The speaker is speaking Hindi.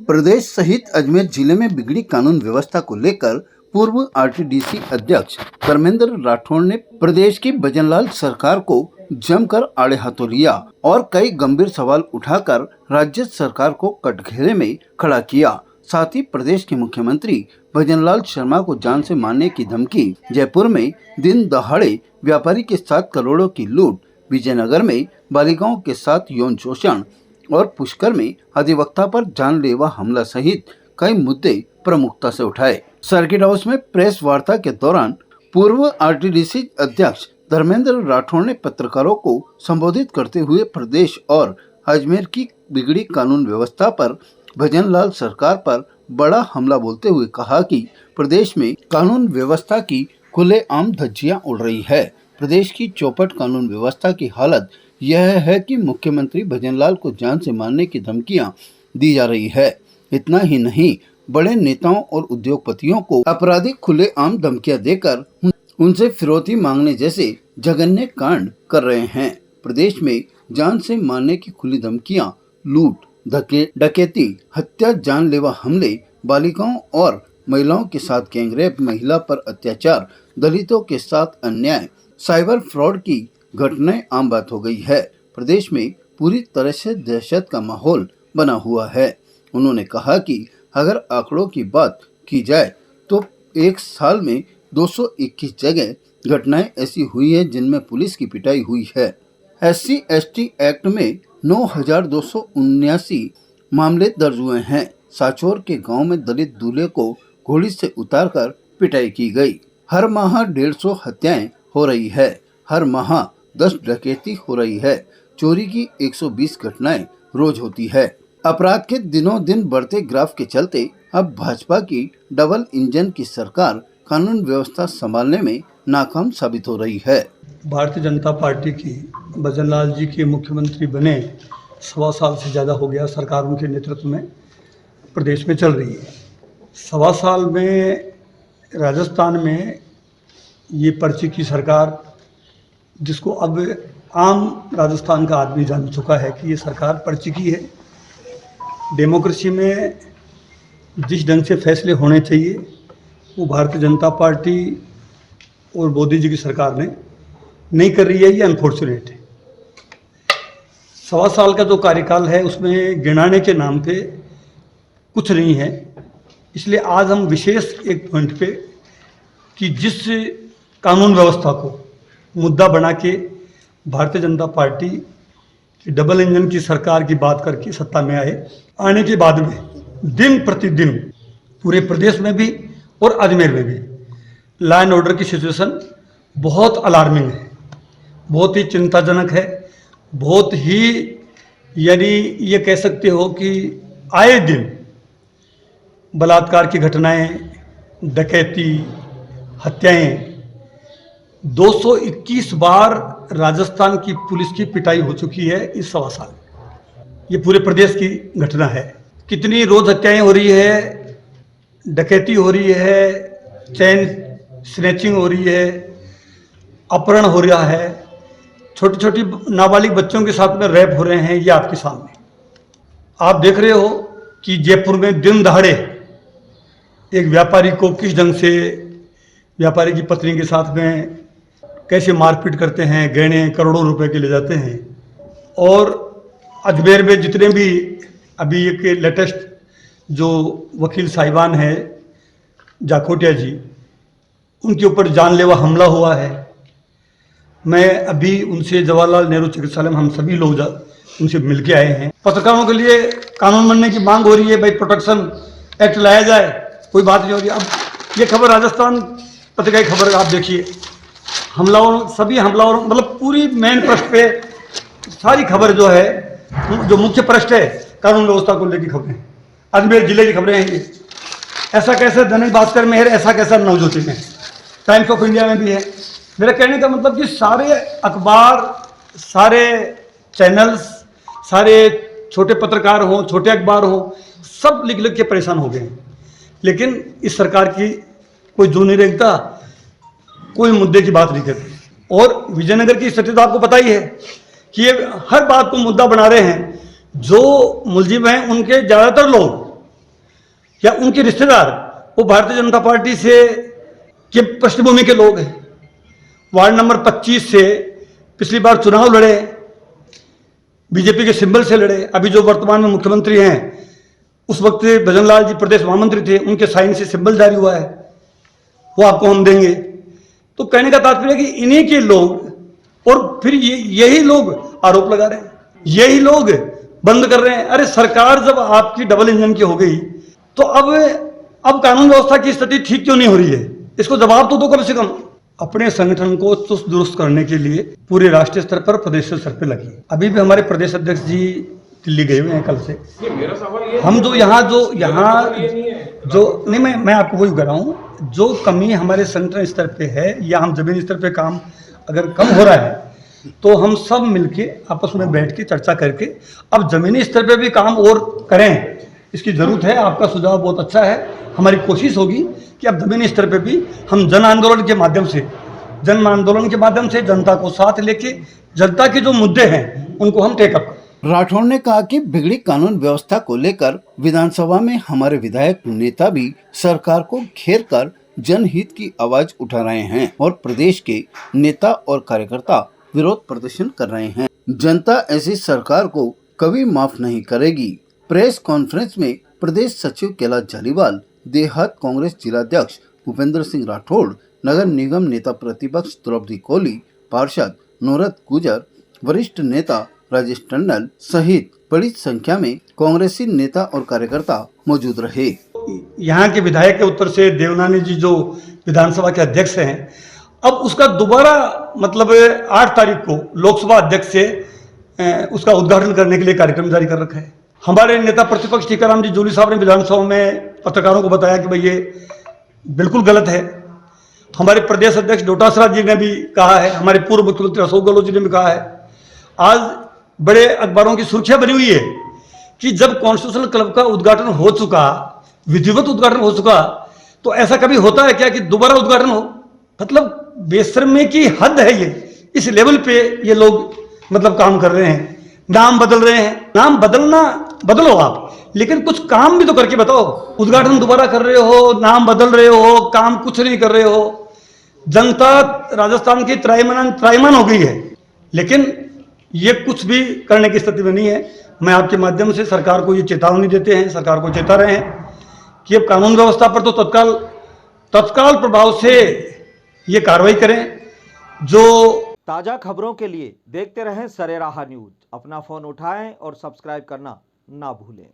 प्रदेश सहित अजमेर जिले में बिगड़ी कानून व्यवस्था को लेकर पूर्व आरटीडीसी अध्यक्ष धर्मेंद्र राठौड़ ने प्रदेश की भजनलाल सरकार को जमकर आड़े हाथों लिया और कई गंभीर सवाल उठाकर राज्य सरकार को कटघरे में खड़ा किया। साथ ही प्रदेश के मुख्यमंत्री भजनलाल शर्मा को जान से मारने की धमकी, जयपुर में दिन दहाड़े व्यापारी के साथ करोड़ों की लूट, विजयनगर में बालिकाओं के साथ यौन शोषण और पुष्कर में अधिवक्ता पर जानलेवा हमला सहित कई मुद्दे प्रमुखता से उठाए। सर्किट हाउस में प्रेस वार्ता के दौरान पूर्व आरटीडीसी अध्यक्ष धर्मेंद्र राठौड़ ने पत्रकारों को संबोधित करते हुए प्रदेश और अजमेर की बिगड़ी कानून व्यवस्था पर भजनलाल सरकार पर बड़ा हमला बोलते हुए कहा कि प्रदेश में कानून व्यवस्था की खुलेआम धज्जियां उड़ रही है। प्रदेश की चौपट कानून व्यवस्था की हालत यह है कि मुख्यमंत्री भजनलाल को जान से मारने की धमकियां दी जा रही है। इतना ही नहीं, बड़े नेताओं और उद्योगपतियों को आपराधिक खुलेआम धमकियां देकर उनसे फिरौती मांगने जैसे जघन्य कांड कर रहे हैं। प्रदेश में जान से मारने की खुली धमकियां, लूट, डकैती, हत्या, जानलेवा हमले, बालिकाओं और महिलाओं के साथ गैंगरेप, महिला पर अत्याचार, दलितों के साथ अन्याय, साइबर फ्रॉड की घटनाएं आम बात हो गई है। प्रदेश में पूरी तरह से दहशत का माहौल बना हुआ है। उन्होंने कहा कि अगर आंकड़ों की बात की जाए तो एक साल में 221 जगह घटनाएं ऐसी हुई है जिनमें पुलिस की पिटाई हुई है। SC/ST एक्ट में 9,279 मामले दर्ज हुए हैं। साचौर के गांव में दलित दूल्हे को घोड़ी से उतारकर पिटाई की गई। हर माह 150 हत्याएं हो रही है। हर माह 10 डकैती हो रही है। चोरी की 120 घटनाएं रोज होती है। अपराध के दिनों दिन बढ़ते ग्राफ के चलते अब भाजपा की डबल इंजन की सरकार कानून व्यवस्था संभालने में नाकाम साबित हो रही है। भारतीय जनता पार्टी की भजनलाल जी के मुख्यमंत्री बने 1.25 साल से ज़्यादा हो गया। सरकार उनके नेतृत्व में प्रदेश में चल रही है। 1.25 साल में राजस्थान में ये पर्ची की सरकार, जिसको अब आम राजस्थान का आदमी जान चुका है कि ये सरकार पर्ची की है। डेमोक्रेसी में जिस ढंग से फैसले होने चाहिए वो भारतीय जनता पार्टी और मोदी जी की सरकार ने नहीं कर रही है। ये अनफॉर्चुनेट है। 1.25 साल का जो कार्यकाल है उसमें गिनाने के नाम पे कुछ नहीं है। इसलिए आज हम विशेष एक पॉइंट पे कि जिस कानून व्यवस्था को मुद्दा बना के भारतीय जनता पार्टी की डबल इंजन की सरकार की बात करके सत्ता में आने के बाद में दिन प्रतिदिन पूरे प्रदेश में भी और अजमेर में भी लॉ एंड ऑर्डर की सिचुएशन बहुत अलार्मिंग है, बहुत ही चिंताजनक है, बहुत ही यानी ये कह सकते हो कि आए दिन बलात्कार की घटनाएं, डकैती, हत्याएं, 221 बार राजस्थान की पुलिस की पिटाई हो चुकी है इस 1.25 साल में। ये पूरे प्रदेश की घटना है। कितनी रोज हत्याएं हो रही है, डकैती हो रही है, चैन स्नैचिंग हो रही है, अपहरण हो रहा है, छोटी छोटी नाबालिग बच्चों के साथ में रेप हो रहे हैं। ये आपके सामने आप देख रहे हो कि जयपुर में दिन दहाड़े एक व्यापारी को किस ढंग से व्यापारी की पत्नी के साथ में कैसे मारपीट करते हैं, गहने करोड़ों रुपए के ले जाते हैं। और अजमेर में जितने भी अभी एक लेटेस्ट जो वकील साहिबान है जाखोटिया जी, उनके ऊपर जानलेवा हमला हुआ है। मैं अभी उनसे जवाहरलाल नेहरू चिकित्सालय में हम सभी लोग उनसे मिलके आए हैं। पत्रकारों के लिए कानून बनने की मांग हो रही है, भाई प्रोटेक्शन एक्ट लाया जाए, कोई बात नहीं हो रही। अब ये खबर राजस्थान पत्रिका की खबर आप देखिए, हमलावरों, सभी हमलावरों, मतलब पूरी मेन पृष्ठ पे सारी खबर जो है, जो मुख्य पृष्ठ है कानून व्यवस्था को लेकर खबरें, अजमेर जिले की खबरें हैं ये। ऐसा कैसा दैनिक भास्कर में है, ऐसा कैसा नवज्योति में, टाइम्स ऑफ इंडिया में भी है। मेरा कहने का मतलब कि सारे अखबार, सारे चैनल्स, सारे छोटे पत्रकार हों, छोटे अखबार हों, सब लिख लिख के परेशान हो गए हैं। लेकिन इस सरकार की कोई जो नहीं रखता, कोई मुद्दे की बात नहीं करती। और विजयनगर की स्थिति तो आपको पता ही है कि ये हर बात को मुद्दा बना रहे हैं। जो मुलजिम हैं उनके ज़्यादातर लोग या उनके रिश्तेदार वो भारतीय जनता पार्टी से के पृष्ठभूमि के लोग हैं। वार्ड नंबर 25 से पिछली बार चुनाव लड़े, बीजेपी के सिंबल से लड़े। अभी जो वर्तमान में मुख्यमंत्री हैं, उस वक्त भजनलाल जी प्रदेश महामंत्री थे, उनके साइन से सिंबल जारी हुआ है, वो आपको हम देंगे। तो कहने का तात्पर्य है कि इन्हीं के लोग, और फिर यही लोग आरोप लगा रहे हैं, यही लोग बंद कर रहे हैं। अरे सरकार जब आपकी डबल इंजन की हो गई तो अब कानून व्यवस्था की स्थिति ठीक क्यों नहीं हो रही है? इसको जवाब तो दो कम से कम। अपने संगठन को चुस्त दुरुस्त करने के लिए पूरे राष्ट्रीय स्तर पर, प्रदेश स्तर पर लगी। अभी भी हमारे प्रदेश अध्यक्ष जी दिल्ली गए हुए हैं कल से। हम जो यहाँ जो नहीं, मैं आपको वही कह रहा हूँ, जो कमी हमारे संगठन स्तर पे है या हम जमीनी स्तर पे काम अगर कम हो रहा है तो हम सब मिलके आपस में बैठ के चर्चा करके अब जमीनी स्तर पे भी काम और करें, इसकी जरूरत है। आपका सुझाव बहुत अच्छा है। हमारी कोशिश होगी कि अब जमीनी स्तर पे भी हम जन आंदोलन के माध्यम से जनता को साथ लेके जनता के जो मुद्दे हैं उनको हम टेकअप करें। राठौड़ ने कहा कि बिगड़ी कानून व्यवस्था को लेकर विधानसभा में हमारे विधायक नेता भी सरकार को घेर कर जनहित की आवाज उठा रहे हैं और प्रदेश के नेता और कार्यकर्ता विरोध प्रदर्शन कर रहे हैं। जनता ऐसी सरकार को कभी माफ नहीं करेगी। प्रेस कॉन्फ्रेंस में प्रदेश सचिव कैलाश जालीवाल, देहात कांग्रेस जिलाध्यक्ष भूपेंद्र सिंह राठौड़, नगर निगम नेता प्रतिपक्ष द्रौपदी कोली, पार्षद नूरत गुजर, वरिष्ठ नेता राजेश टंडन सहित बड़ी संख्या में कांग्रेसी नेता और कार्यकर्ता मौजूद रहे। यहाँ के विधायक के उत्तर से देवनानी जी जो विधानसभा के अध्यक्ष हैं, अब उसका दोबारा मतलब 8 तारीख को लोकसभा अध्यक्ष से उसका उद्घाटन करने के लिए कार्यक्रम जारी कर रखा है। हमारे नेता प्रतिपक्ष टीकाराम जी जूली साहब ने विधानसभा में पत्रकारों को बताया कि भाई ये बिल्कुल गलत है। हमारे प्रदेश अध्यक्ष डोटासरा जी ने भी कहा है, हमारे पूर्व मुख्यमंत्री अशोक गहलोत जी ने भी कहा है। आज बड़े अखबारों की सुर्खियां बनी हुई है कि जब कॉन्स्टिट्यूशनल क्लब का उद्घाटन हो चुका, विधिवत उद्घाटन हो चुका, तो ऐसा कभी होता है क्या कि दोबारा उद्घाटन हो? मतलब बेशर्मी की हद है ये। इस लेवल पे ये लोग मतलब काम कर रहे हैं, नाम बदल रहे हैं। नाम बदलो आप, लेकिन कुछ काम भी तो करके बताओ। उद्घाटन दोबारा कर रहे हो, नाम बदल रहे हो, काम कुछ नहीं कर रहे हो। जनता राजस्थान की त्राईमान हो गई है, लेकिन ये कुछ भी करने की स्थिति में नहीं है। मैं आपके माध्यम से सरकार को ये चेतावनी देते हैं, सरकार को चेता रहे हैं कि अब कानून व्यवस्था पर तो तत्काल प्रभाव से ये कार्रवाई करें। जो ताजा खबरों के लिए देखते रहें सरेराह न्यूज। अपना फोन उठाएं और सब्सक्राइब करना ना भूलें।